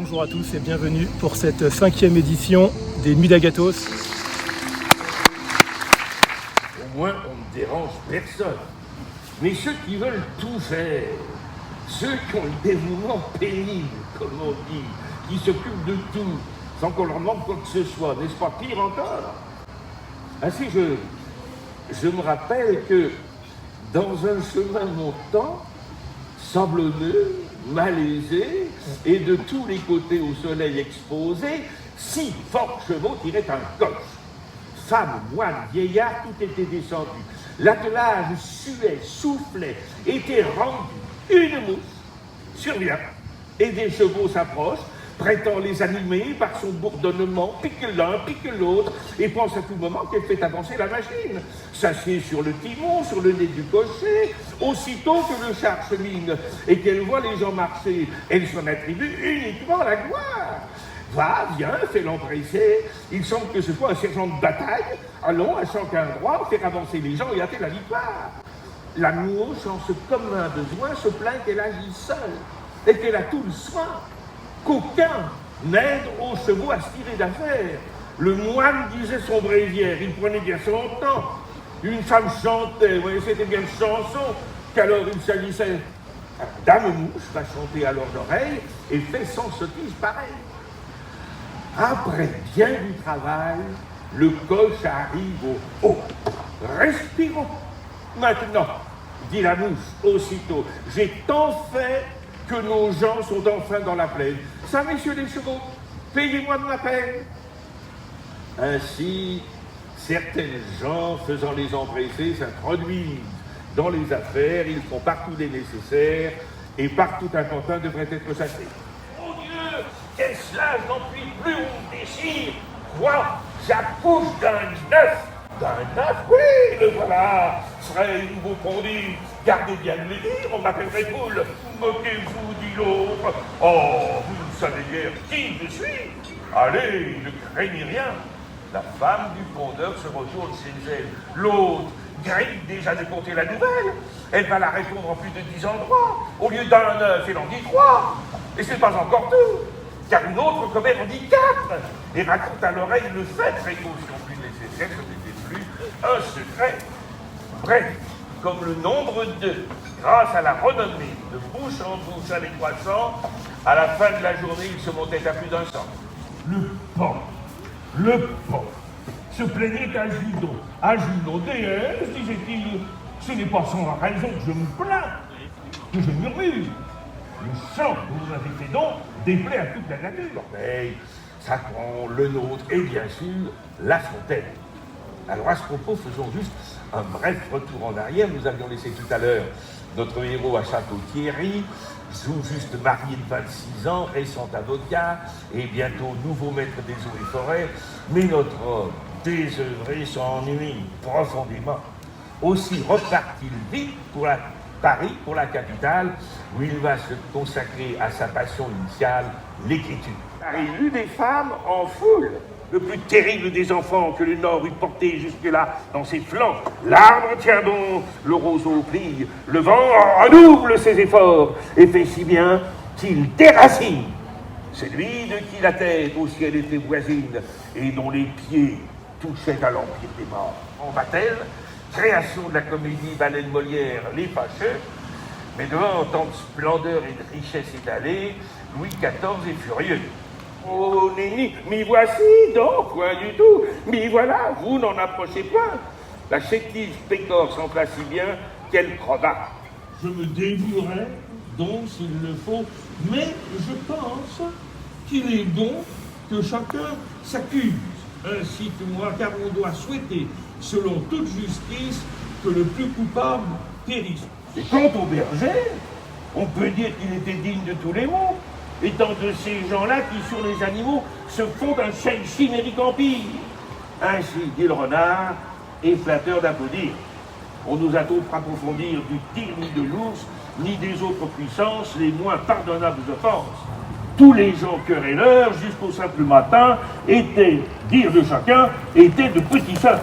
Bonjour à tous et bienvenue pour cette 5e édition des Nuits d'Agathos. Au moins, on ne dérange personne. Mais ceux qui veulent tout faire, ceux qui ont le dévouement pénible, comme on dit, qui s'occupent de tout, sans qu'on leur demande quoi que ce soit, n'est-ce pas pire encore? Ainsi, je me rappelle que dans un chemin montant, sablonneux, malaisé, et de tous les côtés au soleil exposé, 6 forts chevaux tiraient un coche. Femmes, moines, vieillards, tout était descendu. L'attelage suait, soufflait, était rendu. Une mouche survient, et des chevaux s'approchent, prétend les animer par son bourdonnement, pique l'un, pique l'autre, et pense à tout moment qu'elle fait avancer la machine. S'assied sur le timon, sur le nez du cocher, aussitôt que le char chemine et qu'elle voit les gens marcher, elle s'en attribue uniquement la gloire. Va, vient, fait l'empresser, il semble que ce soit un sergent de bataille, allons, à chacun droit, faire avancer les gens et hâter la victoire. La mouche, en ce commun besoin, se plaint qu'elle agit seule, et qu'elle a tout le soin, qu'aucun n'aide aux chevaux à se tirer d'affaire. Le moine disait son bréviaire, il prenait bien son temps. Une femme chantait, vous voyez, c'était bien une chanson, qu'alors il s'agissait. Dame Mouche va chanter à leur oreille et fait 100 sottises pareilles. Après bien du travail, le coche arrive au haut. Respirons. Maintenant, dit la mouche aussitôt, j'ai tant fait que nos gens sont enfin dans la plaine. Ça, messieurs les chevaux, payez-moi de ma peine. Ainsi, certaines gens, faisant les empresser, s'introduisent dans les affaires, ils font partout les nécessaires, et partout un pantin devrait être chassé. Mon Dieu, qu'est-ce là, je n'en puis plus, on me déchire. Quoi, j'accouche d'un œuf. D'un œuf, oui, le voilà, serait nouveau conduit. Gardez bien de le dire, on m'appellerait poule. Moquez-vous, dit l'autre. Oh, vous ne savez guère qui je suis. Allez, ne craignez rien. La femme du pondeur se retourne chez elle. L'autre grille déjà de compter la nouvelle. Elle va la répondre en plus de 10 endroits. Au lieu d'un œuf, elle en dit 3. Et c'est pas encore tout. Car une autre commère en dit 4. Et raconte à l'oreille le fait, précaution plus nécessaire, ce n'était plus un secret. Bref, comme le nombre 2, grâce à la renommée de bouche en bouche allait croissant, à la fin de la journée, il se montait à plus d'un 100. Le pan, se plaignait à Junon. À Junon, déesse, disait-il, ce n'est pas sans raison que je me plains, que je murmure. Le chant que vous avez fait donc déplaît à toute la nature. L'ormeil, Sacron, le nôtre et bien sûr la fontaine. Alors à ce propos, faisons juste un bref retour en arrière. Nous avions laissé tout à l'heure notre héros à Château-Thierry, tout juste marié de 26 ans, récent avocat et bientôt nouveau maître des eaux et forêts. Mais notre homme, désœuvré, s'ennuie profondément. Aussi repart-il vite pour Paris, pour la capitale, où il va se consacrer à sa passion initiale, l'écriture. Car il eut des femmes en foule. Le plus terrible des enfants que le Nord eût porté jusque-là dans ses flancs. L'arbre tient bon, le roseau plie, le vent redouble ses efforts et fait si bien qu'il déracine. Celui de qui la tête au ciel était voisine et dont les pieds touchaient à l'empire des morts. En Vatel, création de la comédie Baleine Molière, Les Fâcheux, mais devant tant de splendeur et de richesse étalée, Louis XIV est furieux. Oh, Néni, m'y voici donc, point du tout. M'y voilà, vous n'en approchez point. La chétive pécore s'enfla si bien qu'elle creva. Je me dévouerai donc s'il le faut, mais je pense qu'il est bon que chacun s'accuse, ainsi que moi, car on doit souhaiter, selon toute justice, que le plus coupable périsse. Et quant au berger, on peut dire qu'il était digne de tous les maux, étant de ces gens-là qui, sur les animaux, se font un seul chimérique empire. Ainsi, dit le renard, et flatteur d'applaudir. On nous a trop approfondir du tigre ni de l'ours, ni des autres puissances, les moins pardonnables offenses. Tous les gens querelleurs, jusqu'au simple matin, étaient, dire de chacun, étaient de petits saints.